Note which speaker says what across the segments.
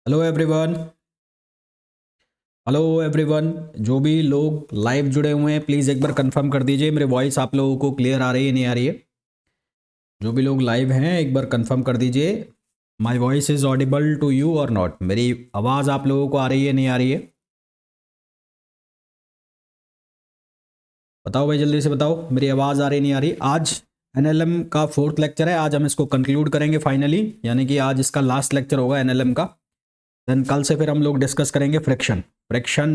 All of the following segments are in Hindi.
Speaker 1: Hello everyone. Hello everyone. जो भी लोग लाइव जुड़े हुए हैं प्लीज़ एक बार कंफर्म कर दीजिए मेरे वॉइस आप लोगों को क्लियर आ रही है नहीं आ रही है। जो भी लोग लाइव हैं एक बार कंफर्म कर दीजिए my voice is audible to you और नॉट। मेरी आवाज़ आप लोगों को आ रही है नहीं आ रही है? बताओ भाई, जल्दी से बताओ मेरी आवाज़ आ रही नहीं आ रही। आज एनएलएम का फोर्थ लेक्चर है, आज हम इसको कंक्लूड करेंगे फाइनली, यानी कि आज इसका लास्ट लेक्चर होगा एनएलएम का। देन कल से फिर हम लोग डिस्कस करेंगे फ्रिक्शन। फ्रिक्शन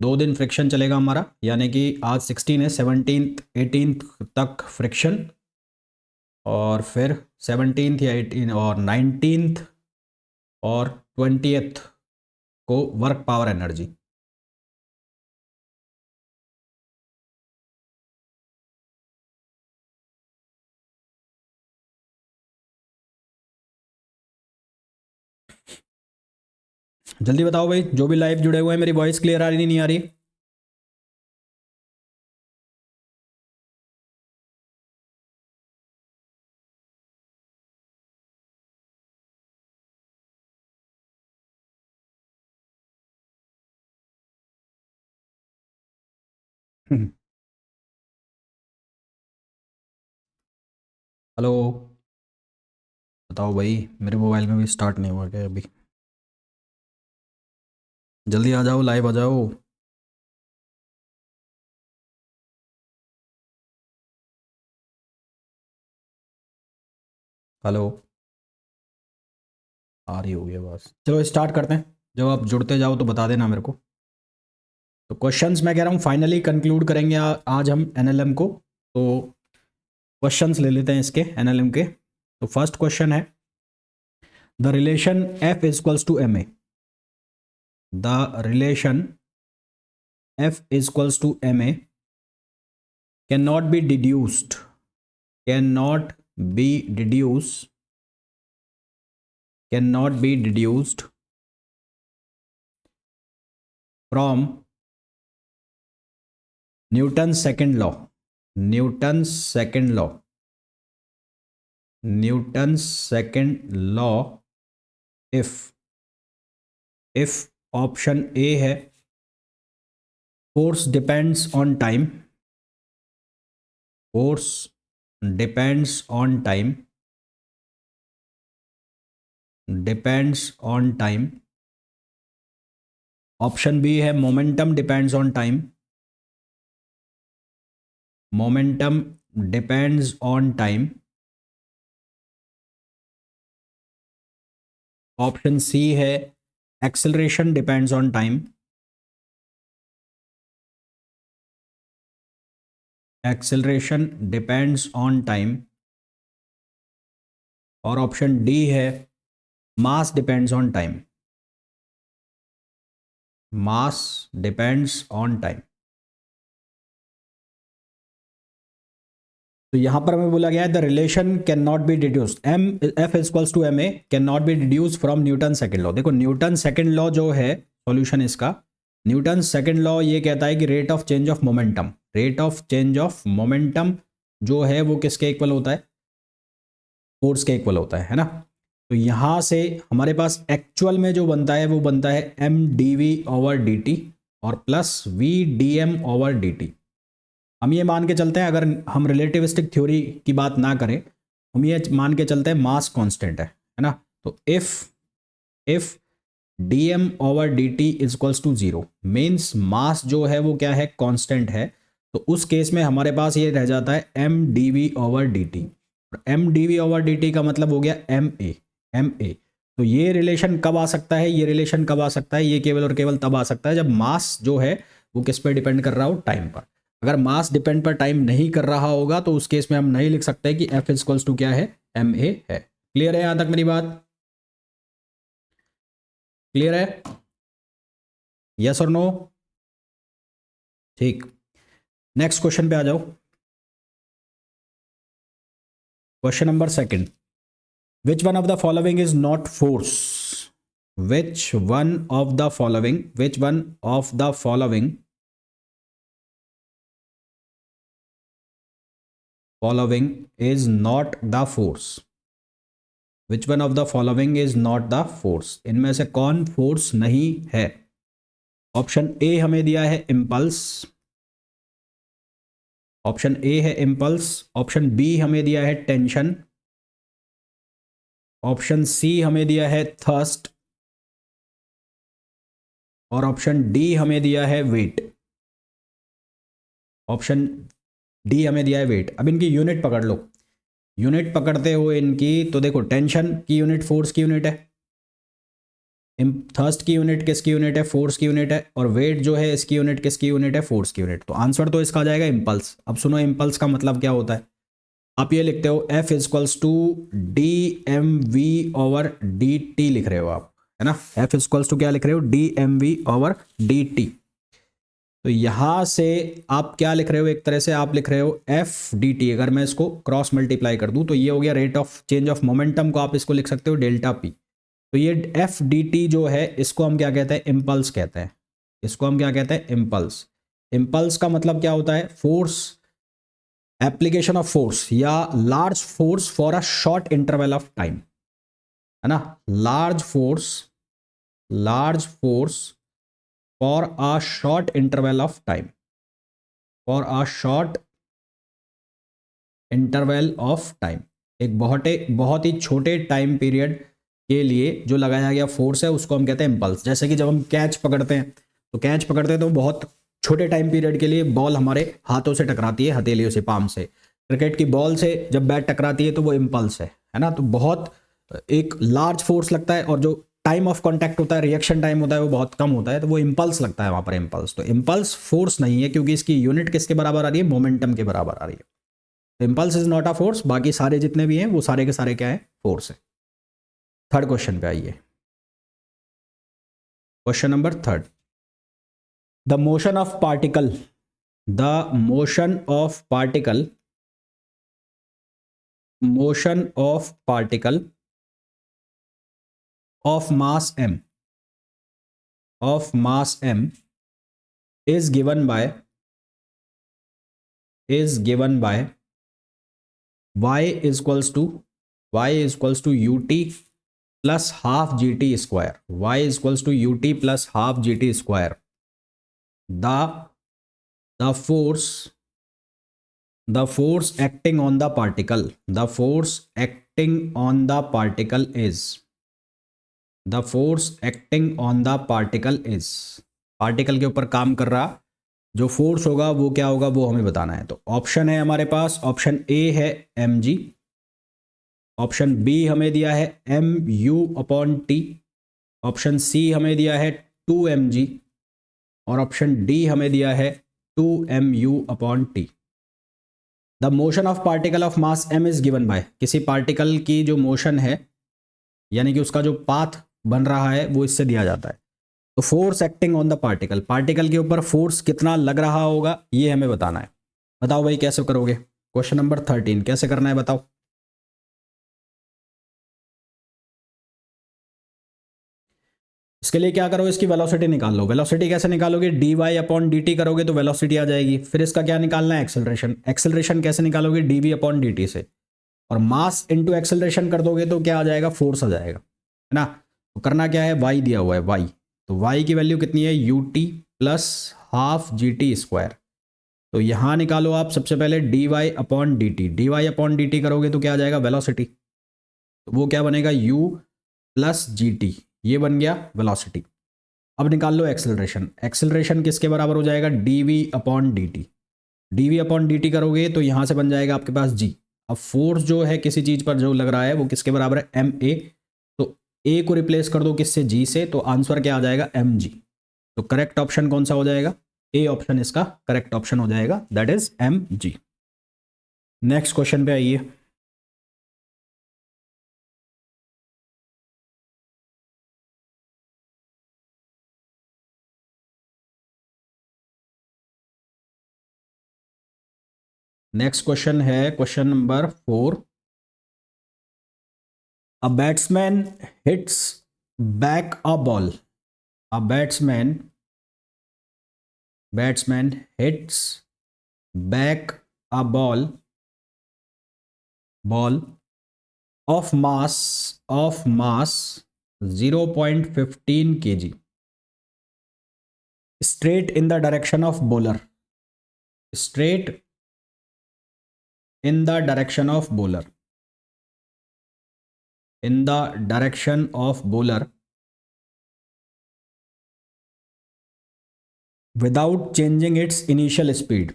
Speaker 1: 2 दिन फ्रिक्शन चलेगा हमारा, यानी कि आज 16 है, 17th 18th तक फ्रिक्शन, और फिर 17th या 18 और 19th और 20th को वर्क पावर एनर्जी। जल्दी बताओ भाई, जो भी लाइव जुड़े हुए हैं, मेरी वॉइस क्लियर आ रही नहीं आ रही? हेलो, बताओ भाई, मेरे मोबाइल में भी स्टार्ट नहीं हुआ क्या अभी? जल्दी आ जाओ, लाइव आ जाओ। हेलो, आ रही होगी बस, चलो स्टार्ट करते हैं। जब आप जुड़ते जाओ तो बता देना मेरे को। तो क्वेश्चंस मैं कह रहा हूँ फाइनली कंक्लूड करेंगे आज हम एनएलएम को। तो क्वेश्चंस ले लेते हैं इसके एनएलएम के। तो फर्स्ट क्वेश्चन है, the relation F equals to M A. The relation F equals to M A can not be deduced, can not be deduce, can not be deduced from Newton second law. Newton second law, Newton second law if, if option A है force depends on time, force depends on time, depends on time. Option B है momentum depends on time, momentum depends on time. Option C है acceleration depends on time, acceleration depends on time. और ऑप्शन डी है mass depends on time, mass depends on time. तो यहां पर हमें बोला गया है the relation can not be deduced, M F equals to M A can not be deduced from Newton second law. देखो न्यूटन सेकेंड लॉ जो है सॉल्यूशन इसका, न्यूटन सेकेंड लॉ ये कहता है कि rate of change of momentum, rate of change of momentum जो है वो किसके इक्वल होता है? फोर्स के इक्वल होता है ना। तो यहां से हमारे पास एक्चुअल में जो बनता है वो बनता है M D V over D T और plus V D M over D T. हम ये मान के चलते हैं, अगर हम रिलेटिविस्टिक थ्योरी की बात ना करें, हम ये मान के चलते हैं मास कांस्टेंट है ना। तो if D M over D T equals to zero means mass जो है वो क्या है? कांस्टेंट है। तो उस केस में हमारे पास ये रह जाता है M D V over D T. M D V over D T का मतलब हो गया एम ए, एम ए। तो ये रिलेशन कब आ सकता है? ये रिलेशन कब आ सकता है? ये केवल और केवल तब आ सकता है जब मास जो है वो किस पर डिपेंड कर रहा हो? टाइम पर। अगर मास डिपेंड पर टाइम नहीं कर रहा होगा तो उस केस में हम नहीं लिख सकते कि एफ इक्वल्स टू क्या है? एम ए है। क्लियर है यहां तक मेरी बात? क्लियर है? यस और नो? ठीक, नेक्स्ट क्वेश्चन पे आ जाओ। Question number second, which one of the following is not force? Which one of the following, which one of the following, following is not the force? Which one of the following is not the force, इनमें से कौन फोर्स नहीं है? ऑप्शन ए हमें दिया है इम्पल्स, ऑप्शन ए है इम्पल्स, ऑप्शन बी हमें दिया है टेंशन, ऑप्शन सी हमें दिया है थर्स्ट, और ऑप्शन डी हमें दिया है वेट। ऑप्शन डी हमें दिया है वेट। अब इनकी यूनिट पकड़ लो, यूनिट पकड़ते हुए इनकी, तो देखो टेंशन की यूनिट फोर्स की यूनिट है, थर्स्ट की यूनिट किसकी यूनिट है? फोर्स की यूनिट है, और वेट जो है इसकी यूनिट किसकी यूनिट है? फोर्स की यूनिट। तो आंसर तो इसका आ जाएगा इम्पल्स। अब सुनो इम्पल्स का मतलब क्या होता है। आप ये लिखते हो F equals to D M V over D T लिख रहे हो आप, है ना। F इजक्वल्स टू क्या लिख रहे हो? D M V over D T. तो यहां से आप क्या लिख रहे हो? एक तरह से आप लिख रहे हो एफ डी टी। अगर मैं इसको क्रॉस मल्टीप्लाई कर दूं तो ये हो गया rate of change of momentum, को आप इसको लिख सकते हो डेल्टा पी। तो ये एफ डी टी जो है इसको हम क्या कहते हैं? इम्पल्स कहते हैं। इसको हम क्या कहते हैं? इम्पल्स। इम्पल्स का मतलब क्या होता है? फोर्स, एप्लीकेशन ऑफ फोर्स या large force for a short interval of time, है ना। Large force, large force for a short interval of time, for a short interval of time. एक बहुत ही छोटे टाइम पीरियड के लिए जो लगाया गया फोर्स है उसको हम कहते हैं इम्पल्स। जैसे कि जब हम कैच पकड़ते हैं, तो कैच पकड़ते हैं तो बहुत छोटे टाइम पीरियड के लिए बॉल हमारे हाथों से टकराती है, हथेलियों से, पाम से। क्रिकेट की बॉल से जब बैट टकराती है तो वो इम्पल्स है ना। तो बहुत एक लार्ज फोर्स लगता है, और जो टाइम ऑफ कॉन्टैक्ट होता है, रिएक्शन टाइम होता है, वो बहुत कम होता है, तो वो इम्पल्स लगता है वहां पर। इम्पल्स, तो इम्पल्स फोर्स नहीं है, क्योंकि इसकी यूनिट किसके बराबर आ रही है? मोमेंटम के बराबर आ रही है। Impulse is not a force, बाकी सारे जितने भी हैं वो सारे के सारे क्या है? फोर्स है। थर्ड क्वेश्चन पे आइए, question number third. The motion of particle, the motion of particle, motion of particle of mass m, of mass m is given by, is given by y is equals to, y is equals to ut plus half gt square, y is equals to ut plus half gt square। The force, the force acting on the particle, the force acting on the particle is, the force acting on the particle is, particle के ऊपर काम कर रहा जो फोर्स होगा वो क्या होगा, वो हमें बताना है। तो ऑप्शन है हमारे पास, ऑप्शन ए है एम जी, ऑप्शन बी हमें दिया है M U upon T, option C हमें दिया है 2 mg, और ऑप्शन डी हमें दिया है 2 mu upon T. The motion of particle of mass m is given by, किसी पार्टिकल की जो मोशन है, यानी कि उसका जो पाथ बन रहा है, वो इससे दिया जाता है। तो force acting on the particle, particle के ऊपर फोर्स कितना लग रहा होगा ये हमें बताना है। बताओ भाई कैसे करोगे? क्वेश्चन नंबर 13 कैसे करना है बताओ। इसके लिए क्या करो, इसकी वेलोसिटी निकाल लो। वेलोसिटी कैसे निकालोगे? D Y upon D T करोगे तो वेलोसिटी आ जाएगी। फिर इसका क्या निकालना है? एक्सेलरेशन। एक्सेलरेशन कैसे निकालोगे? D V upon D T से। और मास इंटू एक्सेलरेशन कर दोगे तो क्या आ जाएगा? फोर्स आ जाएगा, है ना। तो करना क्या है? वाई दिया हुआ है, वाई। तो वाई की वैल्यू कितनी है? U T plus half G T square. तो यहां निकालो आप सबसे पहले D Y upon D T. D Y upon D T करोगे तो क्या आ जाएगा? वेलोसिटी। तो वो क्या बनेगा? यू प्लस जी टी, ये बन गया वेलोसिटी। अब निकाल लो एक्सेलरेशन। एक्सेलरेशन किसके बराबर हो जाएगा? D V upon D T. D V upon D T करोगे तो यहां से बन जाएगा आपके पास जी। अब फोर्स जो है किसी चीज पर जो लग रहा है वो किसके बराबर है? M A. तो ए को रिप्लेस कर दो किससे? जी से। तो आंसर क्या आ जाएगा? M G. तो करेक्ट ऑप्शन कौन सा हो जाएगा? ए ऑप्शन इसका करेक्ट ऑप्शन हो जाएगा, that is M G. Next question पे आइए। नेक्स्ट क्वेश्चन है question number 4। A batsman hits back a ball, a batsman hits back a ball of mass 0.15 kg straight in the direction of bowler, straight in the direction of bowler, in the direction of bowler without changing its initial speed,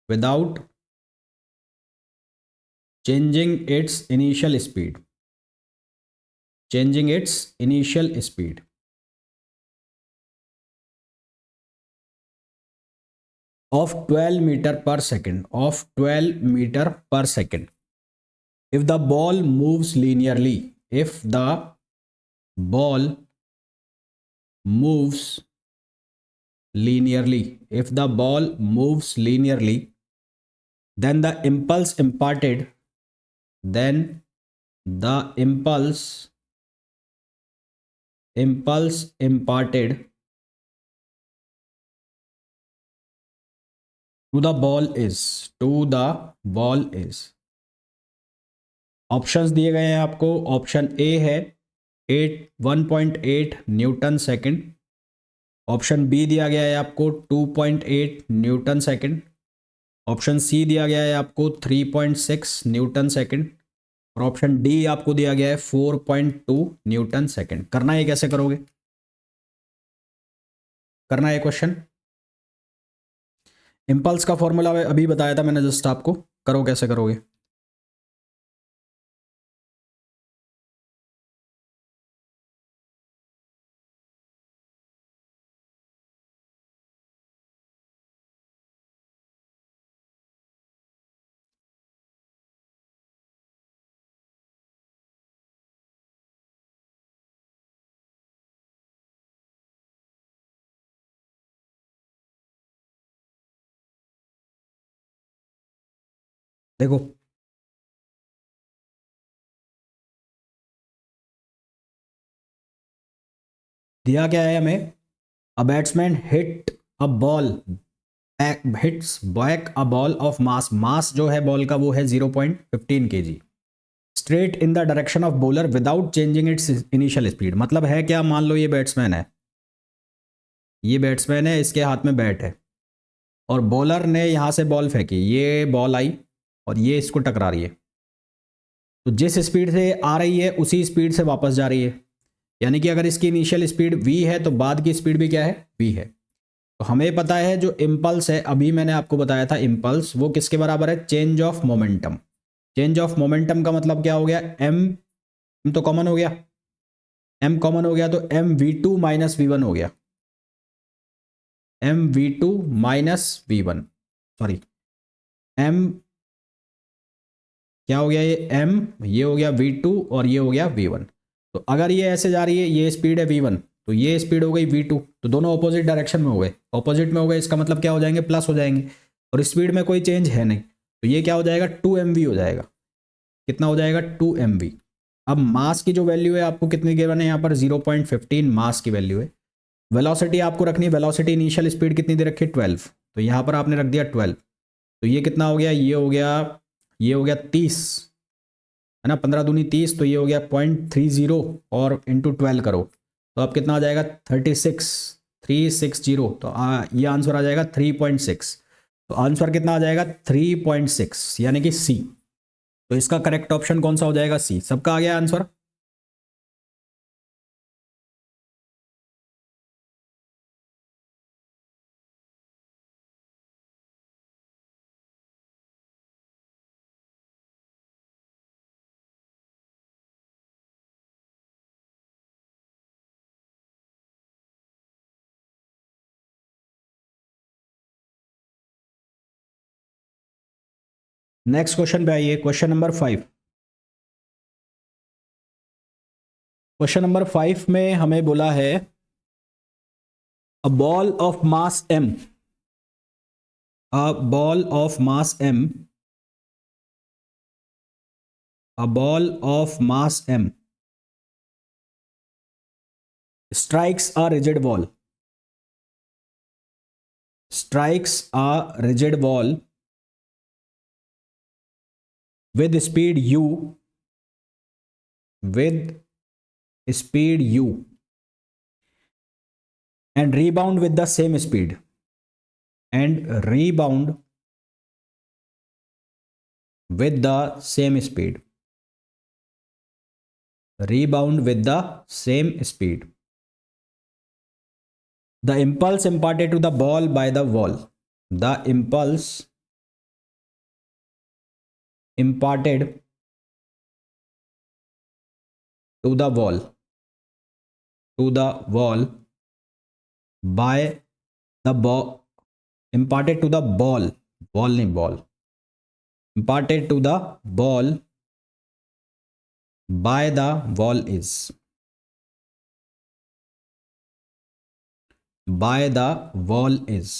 Speaker 1: without changing its initial speed, changing its initial speed of 12 meter per second, of 12 meter per second. If the ball moves linearly, if the ball moves linearly, if the ball moves linearly, then the impulse imparted, then the impulse imparted to the ball is options दिए गए हैं आपको। ऑप्शन ए है 1.8 न्यूटन सेकंड, ऑप्शन बी दिया गया है आपको 2.8 न्यूटन सेकंड, ऑप्शन सी दिया गया है आपको 3.6 न्यूटन सेकंड और ऑप्शन डी आपको दिया गया है 4.2 न्यूटन सेकंड। करना है कैसे करोगे, करना है क्वेश्चन। इंपल्स का फॉर्मूला अभी बताया था मैंने जस्ट आपको, करो कैसे करोगे। देखो दिया क्या है हमें, a batsman hit a ball, hits back a ball of mass, mass जो है बॉल का वो है 0.15 kg, straight in the direction of bowler without changing its initial speed. मतलब है क्या, मान लो ये बैट्समैन है, ये बैट्समैन है, इसके हाथ में बैट है और बॉलर ने यहां से बॉल फेंकी, ये बॉल आई और ये इसको टकरा रही है, तो जिस स्पीड से आ रही है उसी स्पीड से वापस जा रही है, यानी कि अगर इसकी इनिशियल स्पीड v है तो बाद की स्पीड भी क्या है, v है। तो हमें पता है जो इम्पल्स है, अभी मैंने आपको बताया था इम्पल्स वो किसके बराबर है, change of momentum. Change of momentum का मतलब क्या हो गया, m तो कॉमन हो गया, m कॉमन हो गया तो m v2 माइनस v1 हो गया, m v2 minus v1, sorry m क्या हो गया, ये m, ये हो गया v2 और ये हो गया v1। तो अगर ये ऐसे जा रही है, ये स्पीड है v1 तो ये स्पीड हो गई v2, तो दोनों ऑपोजिट डायरेक्शन में हो गए, ऑपोजिट में हो गए, इसका मतलब क्या हो जाएंगे, प्लस हो जाएंगे, और स्पीड में कोई चेंज है नहीं, तो ये क्या हो जाएगा 2mv हो जाएगा। कितना हो जाएगा 2mv। अब मास की जो वैल्यू है आपको कितनी गिवन है यहाँ पर, 0.15 मास की वैल्यू है। वेलोसिटी आपको रखनी है, वेलोसिटी इनिशियल स्पीड कितनी दे रखी है 12, तो यहाँ पर आपने रख दिया 12, तो ये कितना हो गया, ये हो गया, ये हो गया 30 है ना, 15 दूनी 30, तो ये हो गया 0.30 और इंटू 12 करो तो अब कितना आ जाएगा 360, तो ये आंसर आ जाएगा 3.6। तो आंसर कितना आ जाएगा 3.6 यानी कि सी। तो इसका करेक्ट ऑप्शन कौन सा हो जाएगा, सी। सबका आ गया आंसर। नेक्स्ट क्वेश्चन पे आइए, क्वेश्चन नंबर 5। क्वेश्चन नंबर 5 में हमें बोला है अ ball of mass m, a ball of mass m, a ball of mass m strikes a rigid wall, strikes a rigid wall with speed u with speed u and rebound with the same speed and rebound with the same speed, rebound with the same speed. The impulse imparted to the ball by the wall, the impulse imparted to the wall, to the wall by the ball, imparted to the ball, ball nahi ball, imparted to the ball by the wall is, by the wall is.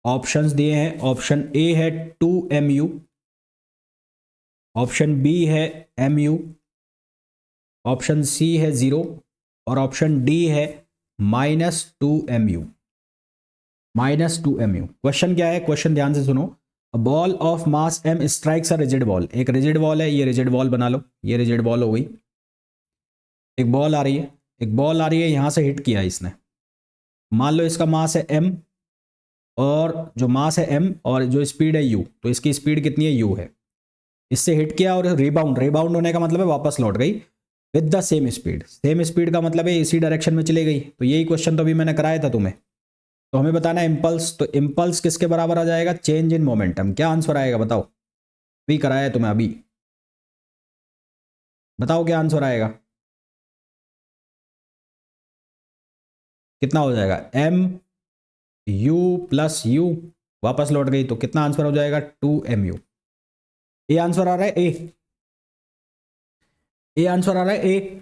Speaker 1: Options दिए हैं, ऑप्शन ए है 2mu, ऑप्शन बी है mu, ऑप्शन सी है 0 और ऑप्शन डी है -2mu, -2mu। क्वेश्चन क्या है, क्वेश्चन ध्यान से सुनो। अ ball of mass m strikes a rigid ball, एक रिजिड बॉल है, ये रिजिड बॉल बना लो, ये रिजिड बॉल हो गई। एक बॉल आ रही है, एक बॉल आ रही है, यहां से हिट किया इसने, मान लो इसका मास है m और जो मास है m और जो स्पीड है u, तो इसकी स्पीड कितनी है, u है। इससे हिट किया और रिबाउंड, रिबाउंड होने का मतलब है वापस लौट गई with the same speed, same speed का मतलब है इसी डायरेक्शन में चली गई। तो यही क्वेश्चन तो अभी मैंने कराया था तुम्हें। तो हमें बताना है इम्पल्स, तो इम्पल्स किसके बराबर आ जाएगा, चेंज इन मोमेंटम। क्या आंसर आएगा बताओ, अभी कराया है तुम्हें, अभी बताओ क्या आंसर आएगा, कितना हो जाएगा, mu प्लस u, वापस लौट गई तो कितना आंसर हो जाएगा, 2mu। ए आंसर आ रहा है, ए आंसर आ रहा है, ए।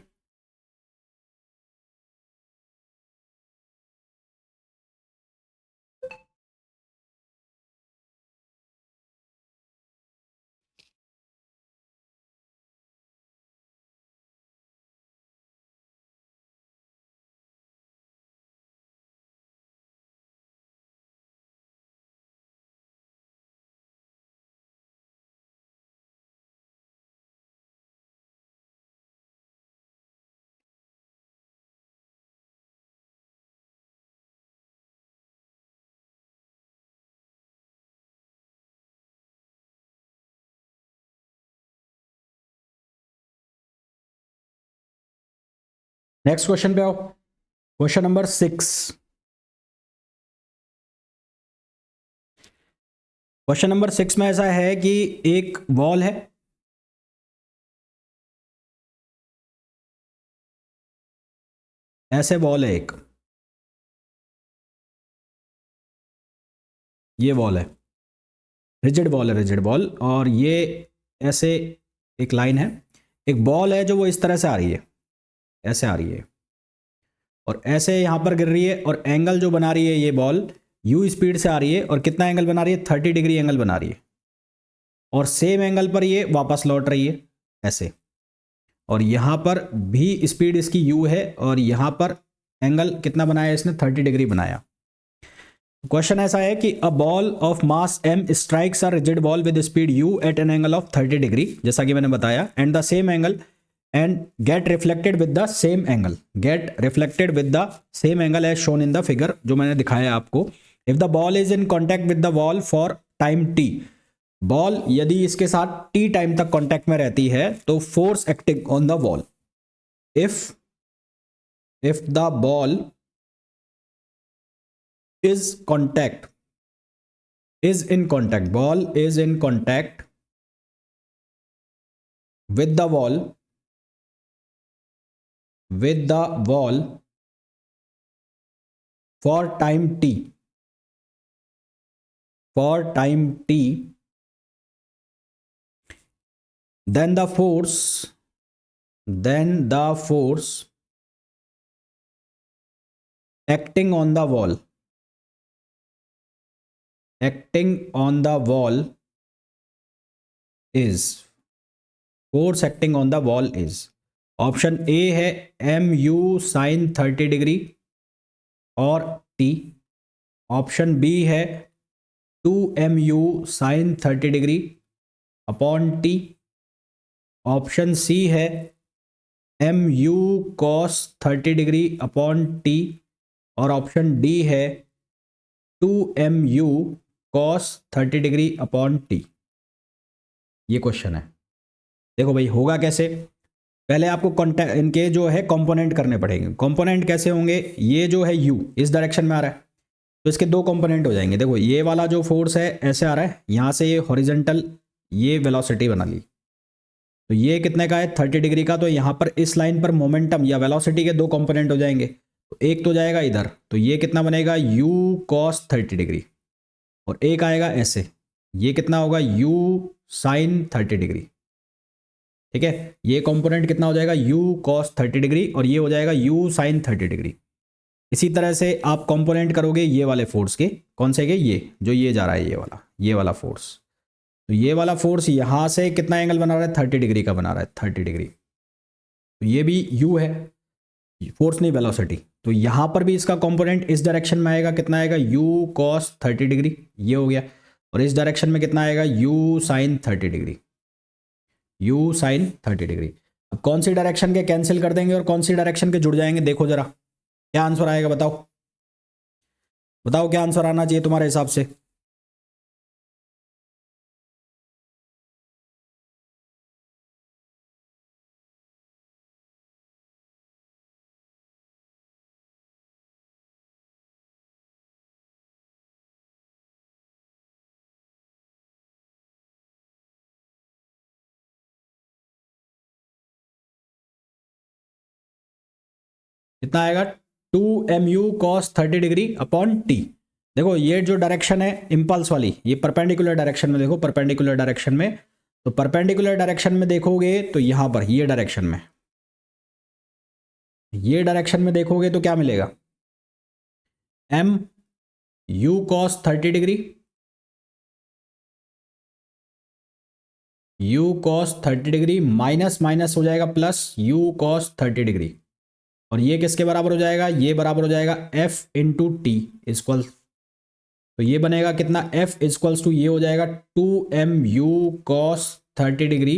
Speaker 1: नेक्स्ट क्वेश्चन पे आओ, क्वेश्चन नंबर 6। क्वेश्चन नंबर 6 में ऐसा है कि एक वॉल है, ऐसे वॉल है एक, ये वॉल है, रिजिड वॉल है, रिजिड वॉल, और ये ऐसे एक लाइन है, एक बॉल है जो वो इस तरह से आ रही है, ऐसे आ रही है और ऐसे यहां पर गिर रही है, और एंगल जो बना रही है ये बॉल u स्पीड से आ रही है, और कितना एंगल बना रही है, 30 डिग्री एंगल बना रही है, और सेम एंगल पर ये वापस लौट रही है ऐसे, और यहां पर भी स्पीड इसकी u है, और यहां पर एंगल कितना बनाया इसने, 30 डिग्री बनाया। क्वेश्चन ऐसा है कि a ball of mass m strikes a rigid ball with speed u at an angle of 30 degree, जैसा कि मैंने बताया, and the same angle and get reflected with the same angle, get reflected with the same angle as shown in the figure, जो मैंने दिखाया आपको। if the ball is in contact with the wall for time t, ball यदि इसके साथ t टाइम तक कांटेक्ट में रहती है तो force acting on the wall, if the ball is contact, is in contact, ball is in contact with the wall, with the wall for time t, for time t, then the force, then the force acting on the wall, acting on the wall is, force acting on the wall is, option A है mu sin 30 डिग्री और t, ऑप्शन बी है 2mu sin 30 degree upon t, option C है M U cos 30 degree upon T, और ऑप्शन डी है 2mu कॉस 30 डिग्री अपॉन टी। ये क्वेश्चन है। देखो भाई होगा कैसे, पहले आपको कॉन्टेक्ट इनके जो है कंपोनेंट करने पड़ेंगे। कंपोनेंट कैसे होंगे, ये जो है u इस डायरेक्शन में आ रहा है तो इसके दो कंपोनेंट हो जाएंगे। देखो ये वाला जो फोर्स है ऐसे आ रहा है, यहाँ से ये हॉरिजेंटल ये वेलोसिटी बना ली, तो ये कितने का है 30 डिग्री का। तो यहाँ पर इस लाइन पर मोमेंटम या वेलोसिटी के दो कंपोनेंट हो जाएंगे, तो एक तो जाएगा इधर, तो ये कितना बनेगा u cos 30 डिग्री, और एक आएगा ऐसे, ये कितना होगा u sin 30 डिग्री। ठीक है, ये कंपोनेंट कितना हो जाएगा u cos 30 डिग्री, और ये हो जाएगा u sin 30 डिग्री। इसी तरह से आप कंपोनेंट करोगे ये वाले फोर्स के, कौन से के, ये जो ये जा रहा है ये वाला फोर्स, तो ये वाला फोर्स यहाँ से कितना एंगल बना रहा है 30 डिग्री का बना रहा है 30 डिग्री, तो ये भी u है, फोर्स नहीं वेलोसिटी। तो यहाँ पर भी इसका कंपोनेंट इस डायरेक्शन में आएगा, कितना आएगा u cos 30 डिग्री, ये हो गया, और इस डायरेक्शन में कितना आएगा u sin 30 degree, u sin 30 degree. अब कौन सी डायरेक्शन के कैंसिल कर देंगे और कौन सी डायरेक्शन के जुड़ जाएंगे, देखो जरा क्या आंसर आएगा, बताओ बताओ क्या आंसर आना चाहिए तुम्हारे हिसाब से। कितना आएगा 2mu cos 30 degree upon T. देखो ये जो डायरेक्शन है इंपल्स वाली, ये परपेंडिकुलर डायरेक्शन में, देखो परपेंडिकुलर डायरेक्शन में, तो परपेंडिकुलर डायरेक्शन में देखोगे तो यहां पर ये डायरेक्शन में, ये डायरेक्शन में देखोगे तो क्या मिलेगा, m u cos 30 degree, u cos 30 degree minus minus हो जाएगा प्लस u cos 30 डिग्री, और ये किसके बराबर हो जाएगा, ये बराबर हो जाएगा f इंटू टी इक्वल, तो ये बनेगा कितना f इक्वल्स टू ये हो जाएगा 2mu cos 30 degree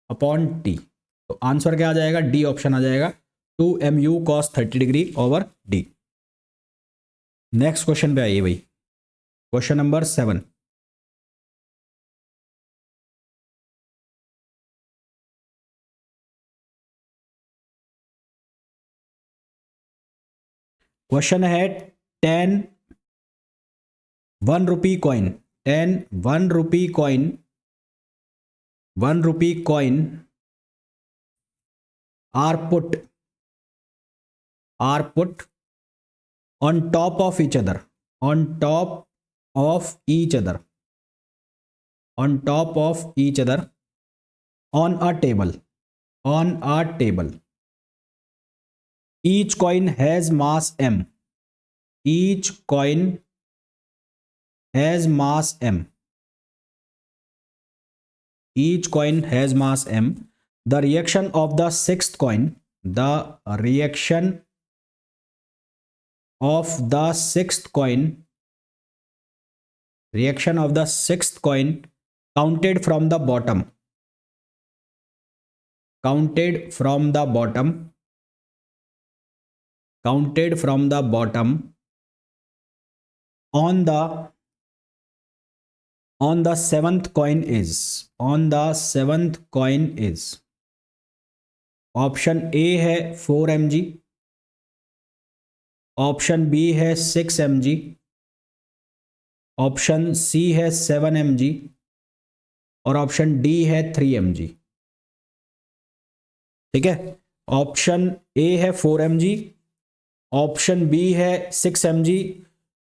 Speaker 1: upon T. तो आंसर क्या आ जाएगा, डी ऑप्शन आ जाएगा 2mu cos 30 degree over D. Next question पे आइए भाई, क्वेश्चन नंबर 7। क्वेश्चन है 10 1 rupee coin, 10 1 rupee coin, 1 rupee coin are put on top of each other, on top of each other, on top of each other on a table, on a table. Each coin has mass m, each coin has mass m, each coin has mass m. The reaction of the sixth coin, the reaction of the sixth coin, reaction of the sixth coin counted from the bottom, counted from the bottom, counted from the bottom on the seventh coin is, on the seventh coin is, option A है 4 mg, ऑप्शन बी है 6 mg, ऑप्शन सी है 7 mg, और ऑप्शन डी है 3 mg। ठीक है, ऑप्शन ए है 4 mg, ऑप्शन बी है 6 mg,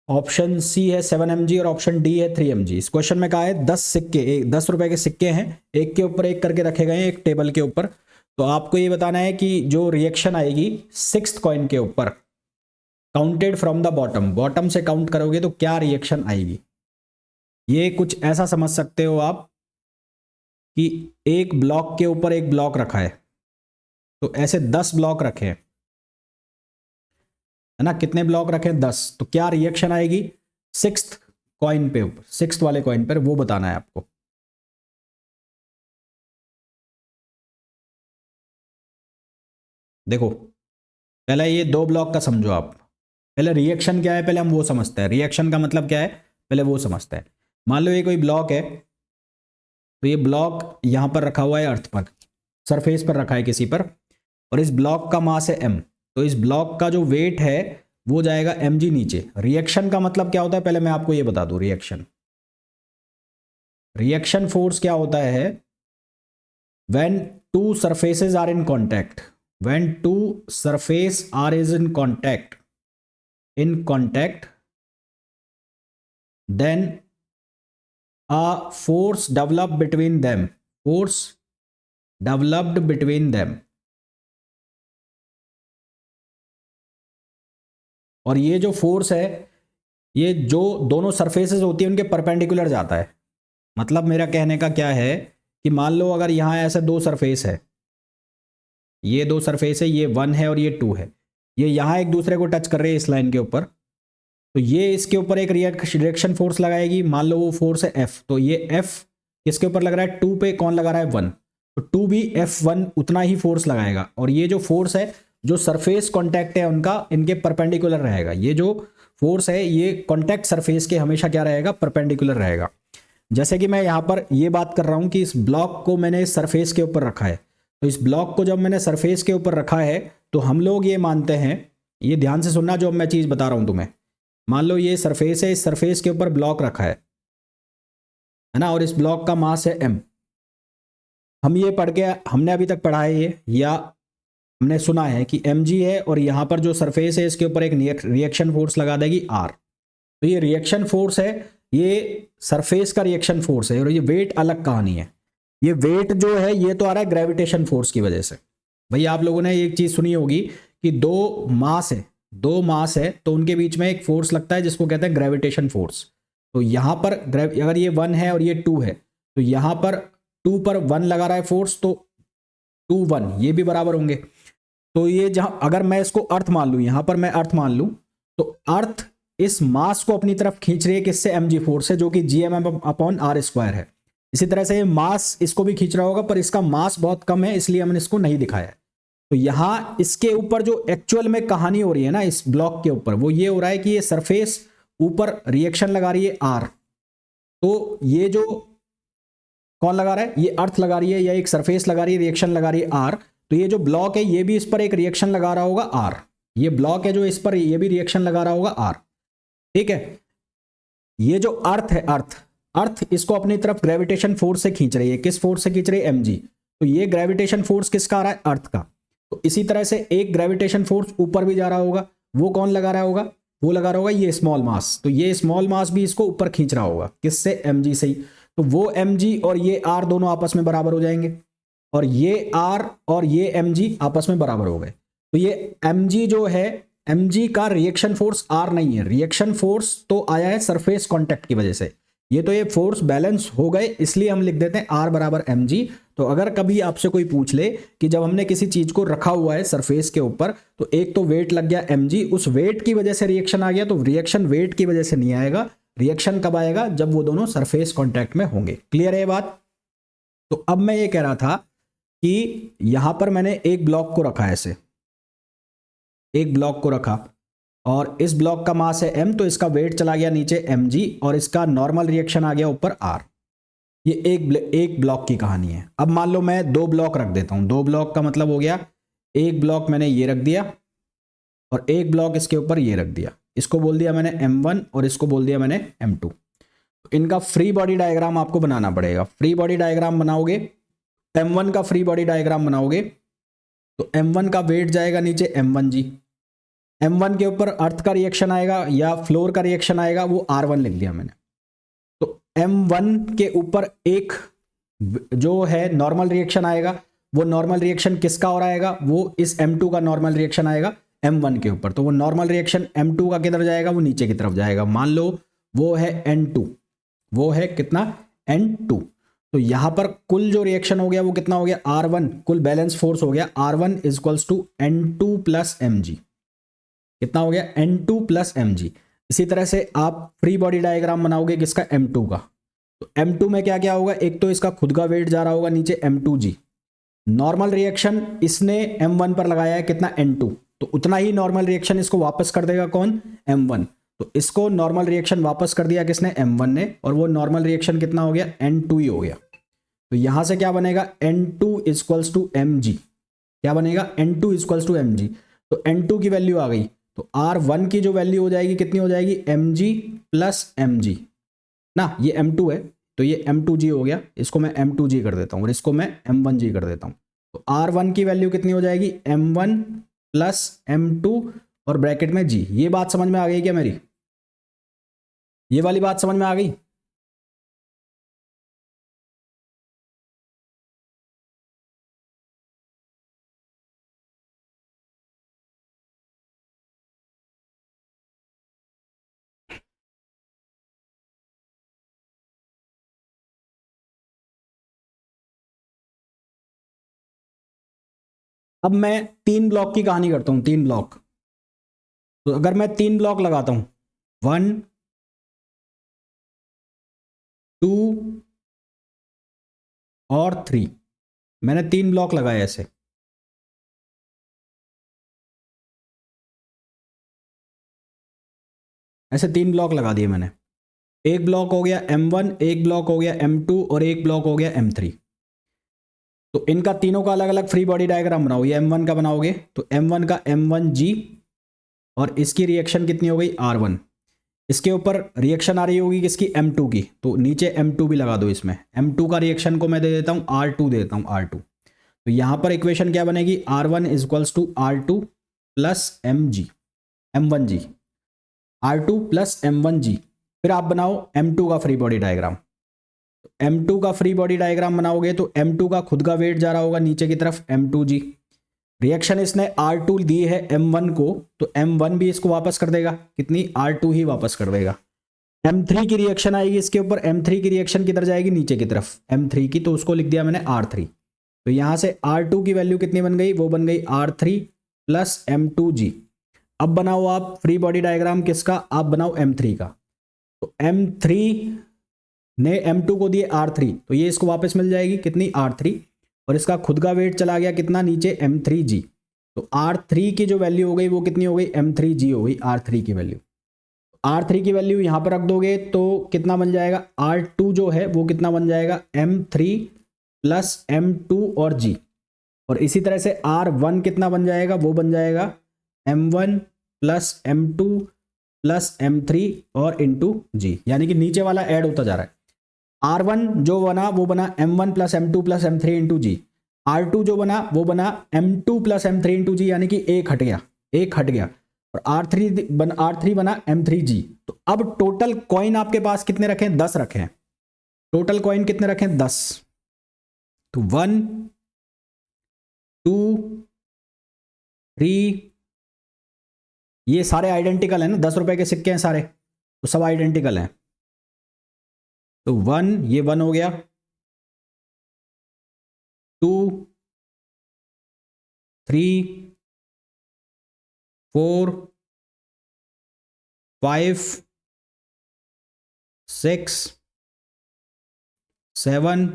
Speaker 1: ऑप्शन सी है 7 mg, और ऑप्शन डी है 3 mg। इस क्वेश्चन में कहा है 10 सिक्के, 10 रुपए के सिक्के हैं, एक के ऊपर एक करके रखे गए हैं एक टेबल के ऊपर। तो आपको ये बताना है कि जो रिएक्शन आएगी सिक्स्थ कॉइन के ऊपर, counted from the bottom, bottom से काउंट करोगे तो क्या रिएक्शन आएगी। ये कुछ ऐसा समझ सकते हो आप कि एक ब्लॉक के ऊपर एक ब्लॉक रखा है, तो ऐसे 10 ब्लॉक रखे हैं, है ना, कितने ब्लॉक रखे हैं 10, तो क्या रिएक्शन आएगी सिक्स्थ कॉइन पे ऊपर, सिक्स्थ वाले कॉइन पर, वो बताना है आपको। देखो पहले ये दो ब्लॉक का समझो आप। पहले रिएक्शन क्या है पहले हम वो समझते हैं, रिएक्शन का मतलब क्या है पहले वो समझते हैं। मान लो ये कोई ब्लॉक है, तो ये ब्लॉक यहां पर रखा हुआ है अर्थ पर, सरफेस पर रखा है किसी पर, और इस ब्लॉक का मास है m। तो इस ब्लॉक का जो वेट है वो जाएगा mg नीचे। रिएक्शन का मतलब क्या होता है पहले मैं आपको ये बता दूं। रिएक्शन फोर्स क्या होता है, when two surfaces are in contact, when two surface are is in contact then a force developed between them, force developed between them, और ये जो फोर्स है ये जो दोनों सरफेसेस होती है उनके परपेंडिकुलर जाता है। मतलब मेरा कहने का क्या है कि मान लो अगर यहां ऐसे दो सरफेस है, ये दो सरफेस है, ये 1 है और ये 2 है, ये यहां एक दूसरे को टच कर रहे हैं इस लाइन के ऊपर, तो ये इसके ऊपर एक रिएक्शन फोर्स लगाएगी। मान लो वो फोर्स है F, तो ये F किसके ऊपर लग रहा है, 2 पे कौन लगा रहा है 1, तो 2 भी F1 उतना ही फोर्स लगाएगा। और ये जो फोर्स है जो सरफेस कांटेक्ट है उनका इनके परपेंडिकुलर रहेगा। ये जो फोर्स है ये कांटेक्ट सरफेस के हमेशा क्या रहेगा, परपेंडिकुलर रहेगा। जैसे कि मैं यहां पर ये बात कर रहा हूं कि इस ब्लॉक को मैंने सरफेस के ऊपर रखा है, तो इस ब्लॉक को जब मैंने सरफेस के ऊपर रखा है तो हम लोग ये मानते हैं, ये ध्यान से सुनना जो मैं चीज बता रहा हूं तुम्हें। मान लो ये सरफेस है, इस सरफेस के ऊपर ब्लॉक रखा है ना, और इस ब्लॉक का मास है m। हम ये पढ़ के हमने अभी तक पढ़ा है ये, या हमने सुना है कि mg है, और यहां पर जो सरफेस है इसके ऊपर एक रिएक्शन फोर्स लगा देगी r। तो ये रिएक्शन फोर्स है, ये सरफेस का रिएक्शन फोर्स है, और ये वेट अलग कहानी है। ये वेट जो है ये तो आ रहा है ग्रेविटेशन फोर्स की वजह से। भाई आप लोगों ने एक चीज सुनी होगी कि दो मास है तो उनके बीच में एक फोर्स लगता है जिसको कहते हैं ग्रेविटेशन फोर्स। तो यहां पर अगर ये 1 है और ये 2 है, तो यहां पर 2 पर 1 लगा रहा है फोर्स, तो 2 1 ये भी बराबर होंगे। तो ये जहां अगर मैं इसको अर्थ मान लूं, यहां पर मैं अर्थ मान लूं, तो अर्थ इस मास को अपनी तरफ खींच रही है किससे, mg फोर्स है, जो कि gm/r² है। इसी तरह से ये मास इसको भी खींच रहा होगा, पर इसका मास बहुत कम है इसलिए हमने इसको नहीं दिखाया। तो यहां इसके ऊपर जो एक्चुअल में कहानी हो रही है ना इस ब्लॉक के ऊपर, वो ये हो रहा है कि ये सरफेस ऊपर रिएक्शन लगा रही है R, तो ये जो कौन लगा रहा है, ये अर्थ लगा रही है या एक सरफेस लगा रही है, रिएक्शन लगा रही है R। तो ये जो ब्लॉक है ये भी इस पर एक रिएक्शन लगा रहा होगा R, ये ब्लॉक है जो इस पर ये भी रिएक्शन लगा रहा होगा R। ठीक है, ये जो अर्थ है, अर्थ इसको अपनी तरफ ग्रेविटेशन फोर्स से खींच रही है। किस फोर्स से खींच रही है, mg। तो ये ग्रेविटेशन फोर्स किसका आ रहा है, अर्थ का। तो इसी तरह से एक ग्रेविटेशन फोर्स ऊपर भी जा रहा होगा, वो कौन लगा रहा होगा, वो लगा रहा होगा ये स्मॉल मास। तो ये स्मॉल मास भी इसको ऊपर खींच रहा होगा, किससे, mg से ही। तो वो mg और ये r दोनों आपस में बराबर हो जाएंगे, और ये r और ये mg आपस में बराबर हो गए। तो ये mg जो है, mg का रिएक्शन फोर्स r नहीं है, रिएक्शन फोर्स तो आया है सरफेस कांटेक्ट की वजह से। ये तो ये फोर्स बैलेंस हो गए, इसलिए हम लिख देते हैं r बराबर mg। तो अगर कभी आपसे कोई पूछ ले कि जब हमने किसी चीज को रखा हुआ है सरफेस के ऊपर, तो एक तो वेट लग गया mg, उस वेट की वजह से रिएक्शन आ गया, तो रिएक्शन वेट की वजह से नहीं आएगा। रिएक्शन कब आएगा, जब वो दोनों सरफेस कांटेक्ट में होंगे। क्लियर है ये बात। तो अब मैं ये कह रहा था कि यहां पर मैंने एक ब्लॉक को रखा, ऐसे एक ब्लॉक को रखा, और इस ब्लॉक का मास है m, तो इसका वेट चला गया नीचे mg, और इसका नॉर्मल रिएक्शन आ गया ऊपर r। ये एक ब्लॉक की कहानी है। अब मान लो मैं दो ब्लॉक रख देता हूं, दो ब्लॉक का मतलब हो गया, एक ब्लॉक मैंने ये रख दिया और एक ब्लॉक इसके ऊपर ये रख दिया। इसको बोल दिया मैंने m1 और इसको बोल दिया मैंने m2। तो इनका फ्री बॉडी डायग्राम आपको बनाना पड़ेगा। फ्री बॉडी डायग्राम बनाओगे, m1 का फ्री बॉडी डायग्राम बनाओगे, तो m1 का वेट जाएगा नीचे m1g, m1 के ऊपर अर्थ का रिएक्शन आएगा या फ्लोर का रिएक्शन आएगा, वो r1 लिख दिया मैंने। तो m1 के ऊपर एक जो है नॉर्मल रिएक्शन आएगा, वो नॉर्मल रिएक्शन किसका और आएगा, वो इस m2 का नॉर्मल रिएक्शन आएगा m1 के ऊपर। तो वो नॉर्मल रिएक्शन m2 का किधर जाएगा, वो नीचे की तरफ जाएगा। मान लो वो है n2, वो है कितना, n2। तो यहां पर कुल जो रिएक्शन हो गया वो कितना हो गया, r1, कुल बैलेंस फोर्स हो गया r1 equals to n2 plus mg। कितना हो गया, n2 प्लस mg। इसी तरह से आप फ्री बॉडी डायग्राम बनाओगे किसका, m2 का। तो m2 में क्या क्या होगा, एक तो इसका खुद का वेट जा रहा होगा नीचे m2g, नॉर्मल रिएक्शन इसने M1 पर लगाया है कितना, N2, तो उतना ही नॉर्मल रिएक्शन इसको वापस कर देगा कौन, M1। तो इसको नॉर्मल रिएक्शन वापस कर दिया किसने, M1 ने, और वो नॉर्मल रिएक्शन कितना हो गया, N2 ही हो गया। तो यहां से क्या बनेगा, N2 इक्वल्स टू mg, क्या बनेगा, N2 इक्वल्स टू mg। तो N2 की वैल्यू आ गई, तो R1 की जो वैल्यू हो जाएगी कितनी हो जाएगी, mg प्लस mg ना, ये M2 है तो ये M2g हो गया, इसको मैं M2g कर देता हूँ और इसको मैं M1g कर देता हूँ। तो R1 की वैल्यू कितनी हो जाएगी, M1 प्लस M2 और ब्रैकेट में g। ये बात समझ में आ गई क्या मेरी, ये वाली बात समझ में आ गई। अब मैं 3 ब्लॉक की कहानी करता हूं, 3 ब्लॉक। तो अगर मैं 3 ब्लॉक लगाता हूं, 1 2 और 3, मैंने 3 ब्लॉक लगाए ऐसे, ऐसे 3 ब्लॉक लगा दिए मैंने। एक ब्लॉक हो गया M1, एक ब्लॉक हो गया M2 और एक ब्लॉक हो गया M3। तो इनका तीनों का अलग अलग फ्री बॉडी डायग्राम बनाओ। ये M1 का बनाओगे तो M1 का M1g और इसकी रिएक्शन कितनी हो गई, R1। इसके ऊपर रिएक्शन आ रही होगी किसकी, M2 की, तो नीचे M2 भी लगा दो इसमें। M2 का रिएक्शन को मैं दे देता हूँ R2, दे देता हूँ R2। तो यहाँ पर इक्वेशन क्या बनेगी, R1 equals to R2 plus M1g, R2 plus M1g। फिर आप बनाओ M2 का फ्री बॉडी डायग्राम। M2 का फ्री बॉडी डायग्राम बनाओगे तो M2 का खुद का वेट जा रहा होगा नीचे की तरफ, M2g। रिएक्शन इसने R2 दी है M1 को, तो M1 भी इसको वापस कर देगा, कितनी, R2 ही वापस कर देगा। M3 की रिएक्शन आएगी इसके ऊपर, M3 की रिएक्शन किधर जाएगी, नीचे की तरफ M3 की, तो उसको लिख दिया मैंने R3। तो यहां से R2 की वैल्यू कितनी बन गई, वो बन गई R3 प्लस M2g। अब बनाओ आप फ्री बॉडी डायग्राम किसका, आप बनाओ M3 का। तो M3 ने M2 को दिए R3, तो ये इसको वापस मिल जाएगी कितनी, R3, और इसका खुद का वेट चला गया कितना, नीचे M3g। तो R3 की जो वैल्यू हो गई वो कितनी हो गई, M3g हो गई R3 की वैल्यू। R3 की वैल्यू यहां पर रख दोगे तो कितना बन जाएगा, R2 जो है वो कितना बन जाएगा, M3 प्लस M2 और g। और इसी तरह से R1 कितना बन जाएगा, वो बन जाएगा M1 plus M2 plus M3 और इंटू g, यानी कि नीचे वाला ऐड होता जा रहा है। R1 जो बना वो बना M1 plus M2 plus M3 into जी। R2 जो बना वो बना M2 प्लस M3 इंटू जी, यानी कि एक हट गया, एक हट गया। और R3 बना M3G। तो अब टोटल कॉइन आपके पास कितने रखें, 10 रखें। टोटल कॉइन कितने रखें, 10। तो 1 2 3, ये सारे आइडेंटिकल हैं ना, 10 रुपए के सिक्के हैं सारे, तो सब आइडेंटिकल हैं। तो 1, ये 1 हो गया, 2 3 4 5 6 7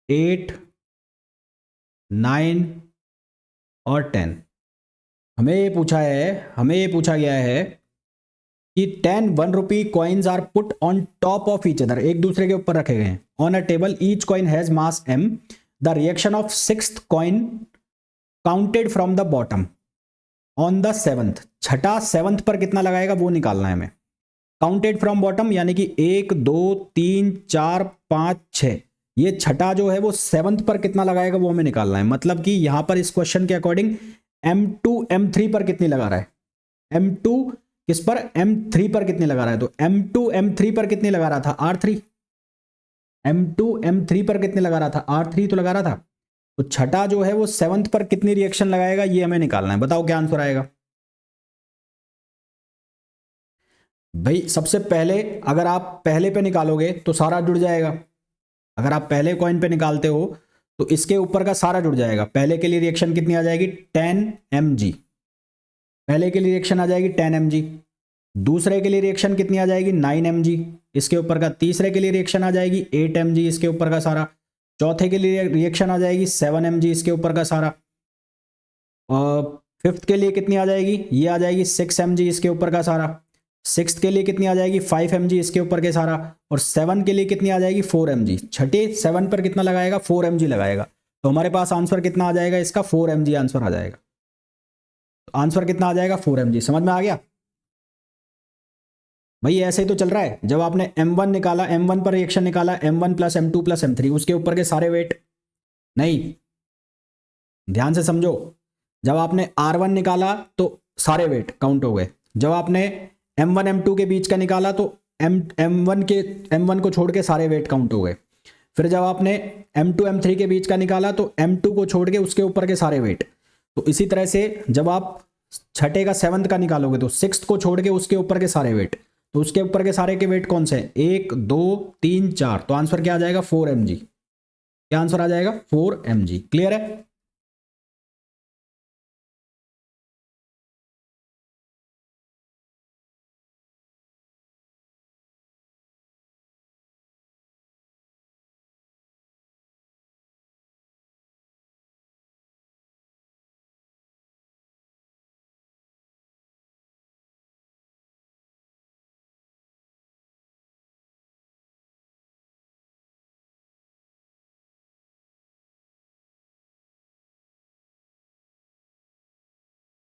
Speaker 1: 8 9 और 10। हमें ये पूछा गया है कि 10 1 rupee coins are put on top of each other, एक दूसरे के ऊपर रखे गए हैं on a table, each coin has mass m। The reaction of 6th coin counted from the bottom on the 7th, छठा 7th पर कितना लगाएगा वो निकालना है हमें। काउंटेड फ्रॉम बॉटम यानी कि 1 2 3 4 5 6, ये छठा जो है वो 7th पर कितना लगाएगा वो हमें निकालना है। मतलब कि यहां पर इस क्वेश्चन के अकॉर्डिंग M2 M3 पर कितनी लगा रहा है, M2 किस पर, M3 पर कितनी लगा रहा है। तो M2 M3 पर कितनी लगा रहा था, R3। M2 M3 पर कितने लगा रहा था, R3 तो लगा रहा था। तो छठा जो है वो 7th पर कितनी रिएक्शन लगाएगा ये हमें निकालना है। बताओ क्या आंसर आएगा भाई। सबसे पहले अगर आप पहले पे निकालोगे तो सारा जुड़ जाएगा। अगर आप पहले कॉइन पे निकालते हो तो इसके ऊपर का सारा जुड़ जाएगा। पहले के लिए रिएक्शन कितनी आ जाएगी, 10 mg, पहले के लिए रिएक्शन आ जाएगी 10 mg। दूसरे के लिए रिएक्शन कितनी आ जाएगी, 9 mg, इसके ऊपर का। तीसरे के लिए रिएक्शन आ जाएगी 8 mg, इसके ऊपर का सारा। चौथे के लिए रिएक्शन आ जाएगी 7 mg इसके ऊपर का सारा, और फिफ्थ के लिए कितनी आ जाएगी, ये आ जाएगी 6 mg इसके ऊपर का सारा, सिक्स्थ के लिए कितनी आ जाएगी 5 mg इसके ऊपर के सारा, और 7 के लिए कितनी आ जाएगी 4 mg। छठे 7 पर कितना लगाएगा 4 mg लगाएगा, तो हमारे पास आंसर कितना आ जाएगा इसका 4 mg आंसर आ जाएगा। तो आंसर कितना आ जाएगा 4 mg। समझ में आ गया भाई? ऐसे ही तो चल रहा है, जब आपने M1 निकाला, M1 पर रिएक्शन निकाला, M1 plus M2 plus M3, उसके ऊपर के सारे वेट नहीं, ध्यान से समझो, जब आपने R1 निकाला तो सारे वेट काउंट हो गए, जब आपने M1 M2 के बीच का निकाला तो M1 को छोड़ के सारे वेट काउंट हो गए, फिर जब आपने M2 M3 के बीच का निकाला तो M2 को छोड़ के उसके ऊपर के सारे वेट। तो इसी तरह से जब आप छठे का 7th का निकालोगे तो 6th को छोड़ के उसके ऊपर के सारे वेट, तो उसके ऊपर के सारे के वेट कौन से हैं, 1 2 3 4, तो आंसर क्या आ जाएगा 4 mg। क्या आंसर आ जाएगा 4 mg। क्लियर है?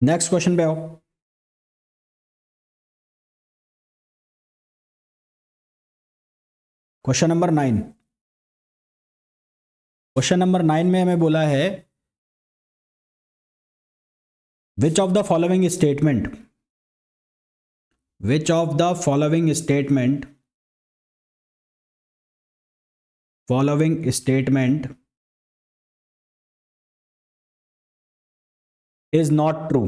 Speaker 1: नेक्स्ट क्वेश्चन पे आओ। Question number 9। क्वेश्चन नंबर 9 में हमें बोला है which of the following statement, which of the following statement, following statement is not true,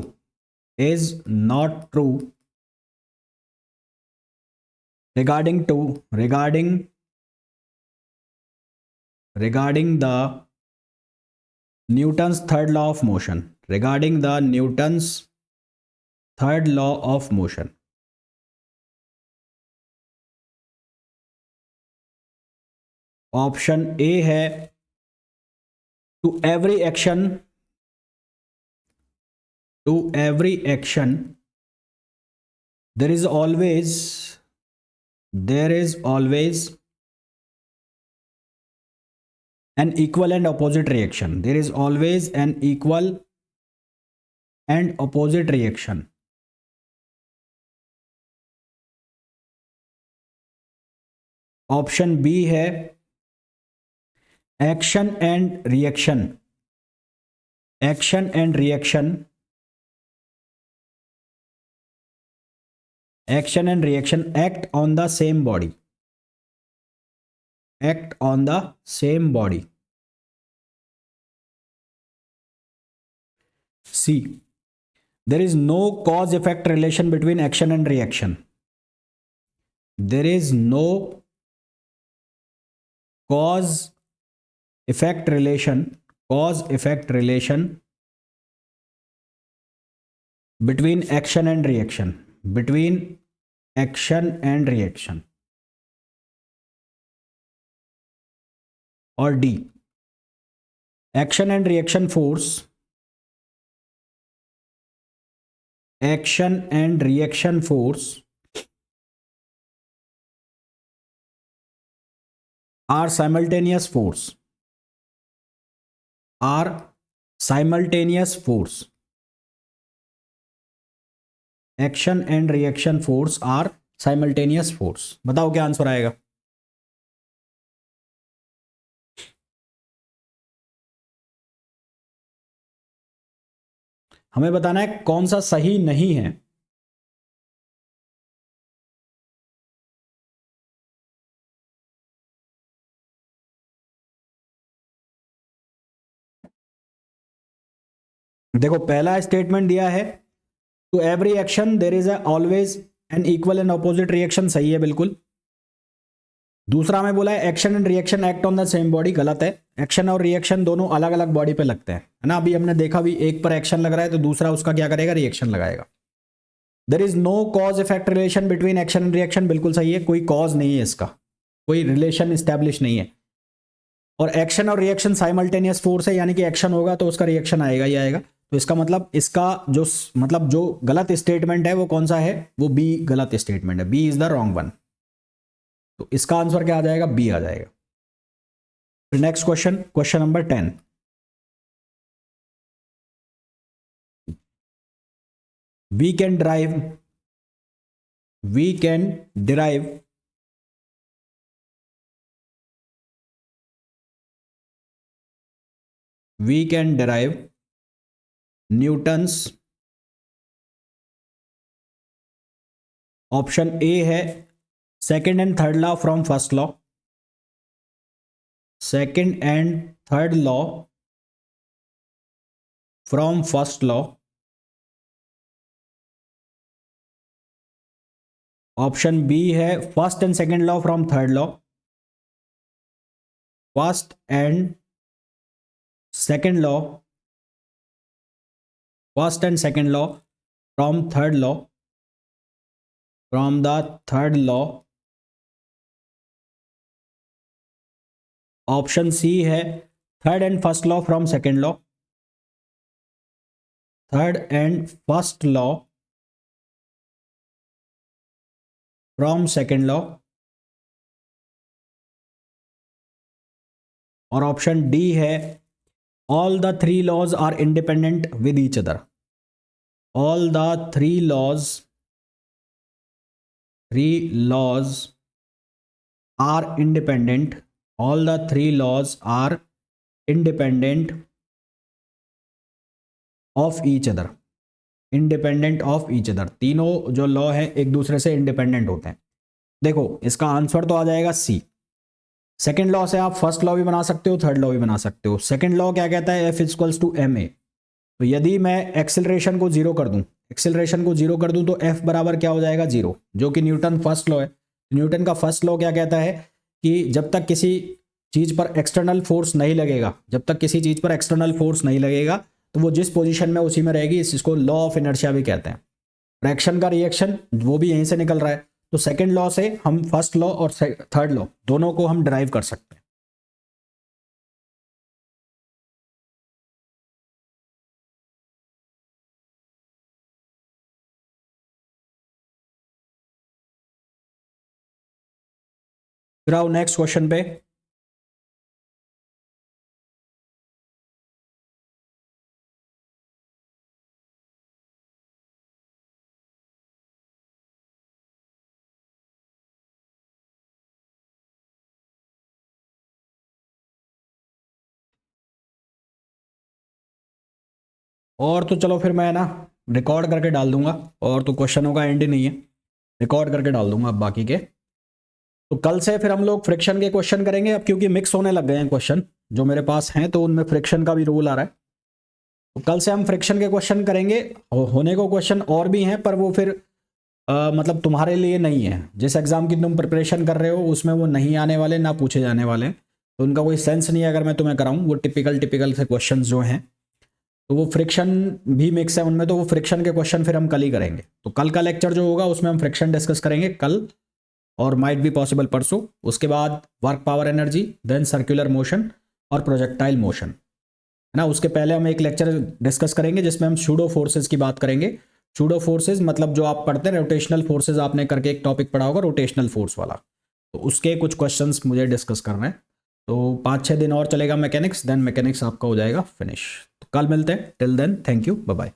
Speaker 1: is not true regarding the Newton's third law of motion, regarding the Newton's third law of motion। Option A है to every action there is always an equal and opposite reaction, there is always an equal and opposite reaction। Option B है action and reaction act on the same body, C, there is no cause effect relation between action and reaction, there is no cause effect relation between action and reaction, और D, action and reaction force are simultaneous force, action and reaction force are simultaneous force। बताओ क्या आंसर आएगा? हमें बताना है कौन सा सही नहीं है। देखो पहला स्टेटमेंट दिया है to every action there is always an equal and opposite reaction, सही है बिल्कुल। दूसरा में बोला है action and reaction act on the same body, गलत है। एक्शन और रिएक्शन दोनों अलग अलग बॉडी पे लगते हैं, है ना। अभी हमने देखा भी एक पर एक्शन लग रहा है तो दूसरा उसका क्या करेगा, रिएक्शन लगाएगा। There is no cause effect relation between action and reaction, बिल्कुल सही है, कोई कॉज नहीं है इसका, कोई रिलेशन स्टैब्लिश नहीं है। और एक्शन और रिएक्शन साइमल्टेनियस फोर्स है, यानी कि एक्शन होगा तो उसका रिएक्शन आएगा ही आएगा। तो इसका मतलब इसका जो मतलब जो गलत स्टेटमेंट है वो कौन सा है, वो बी गलत स्टेटमेंट है, B is the wrong one. तो इसका आंसर क्या आ जाएगा, बी आ जाएगा। फिर next question, question number 10। We can derive we can derive Newton's, option A है second and third law from first law, second and third law from first law, option B है first and second law from third law, first and second law, first and second law from third law, from the third law, option C है third and first law from second law, third and first law from second law, और ऑप्शन डी है all the three laws are independent with each other, all the three laws are independent, all the three laws are independent of each other, independent of each other, तीनों जो लॉ है एक दूसरे से इंडिपेंडेंट होते हैं। देखो इसका आंसर तो आ जाएगा सी। सेकेंड लॉ से आप फर्स्ट लॉ भी बना सकते हो, थर्ड लॉ भी बना सकते हो। सेकेंड लॉ क्या कहता है, F equals to M A. तो यदि मैं एक्सेलरेशन को जीरो कर दूं, एक्सेलरेशन को जीरो कर दूं तो एफ बराबर क्या हो जाएगा, जीरो, जो कि न्यूटन फर्स्ट लॉ है। न्यूटन का फर्स्ट लॉ क्या कहता है कि जब तक किसी चीज़ पर एक्सटर्नल फोर्स नहीं लगेगा, जब तक किसी चीज़ पर एक्सटर्नल फोर्स नहीं लगेगा तो वो जिस पोजीशन में उसी में रहेगी। इसको लॉ ऑफ इनर्शिया भी कहते हैं। फ्रैक्शन का रिएक्शन वो भी यहीं से निकल रहा है। तो सेकेंड लॉ से हम फर्स्ट लॉ और थर्ड लॉ दोनों को हम डिराइव कर सकते हैं। फिर आओ नेक्स्ट क्वेश्चन पे। और तो चलो फिर मैं ना रिकॉर्ड करके डाल दूंगा, और तो क्वेश्चनों का एंड ही नहीं है, रिकॉर्ड करके डाल दूंगा अब बाकी के। तो कल से फिर हम लोग फ्रिक्शन के क्वेश्चन करेंगे, अब क्योंकि मिक्स होने लग गए हैं क्वेश्चन जो मेरे पास हैं, तो उनमें फ्रिक्शन का भी रूल आ रहा है। तो कल से हम फ्रिक्शन के क्वेश्चन करेंगे। होने को क्वेश्चन और भी हैं पर वो फिर मतलब तुम्हारे लिए नहीं है। जिस एग्ज़ाम की तुम प्रिपरेशन कर रहे हो उसमें वो नहीं आने वाले, ना पूछे जाने वाले, तो उनका कोई सेंस नहीं है अगर मैं तुम्हें कराऊँ। वो टिपिकल से क्वेश्चन जो हैं, तो वो फ्रिक्शन भी मिक्स है उनमें, तो वो फ्रिक्शन के क्वेश्चन फिर हम कल ही करेंगे। तो कल का लेक्चर जो होगा उसमें हम फ्रिक्शन डिस्कस करेंगे कल, और माइट भी पॉसिबल परसों। उसके बाद work power energy, then circular motion और प्रोजेक्टाइल मोशन, है ना। उसके पहले हम एक लेक्चर डिस्कस करेंगे जिसमें हम सूडो फोर्सेज की बात करेंगे। सूडो फोर्सेज मतलब जो आप पढ़ते हैं रोटेशनल फोर्सेज, आपने करके एक टॉपिक पढ़ा होगा रोटेशनल फोर्स वाला, तो उसके कुछ क्वेश्चंस मुझे डिस्कस करना है। तो 5-6 दिन और चलेगा मैकेनिक्स, देन मैकेनिक्स आपका हो जाएगा फिनिश। तो कल मिलते हैं, till then thank you, bye bye.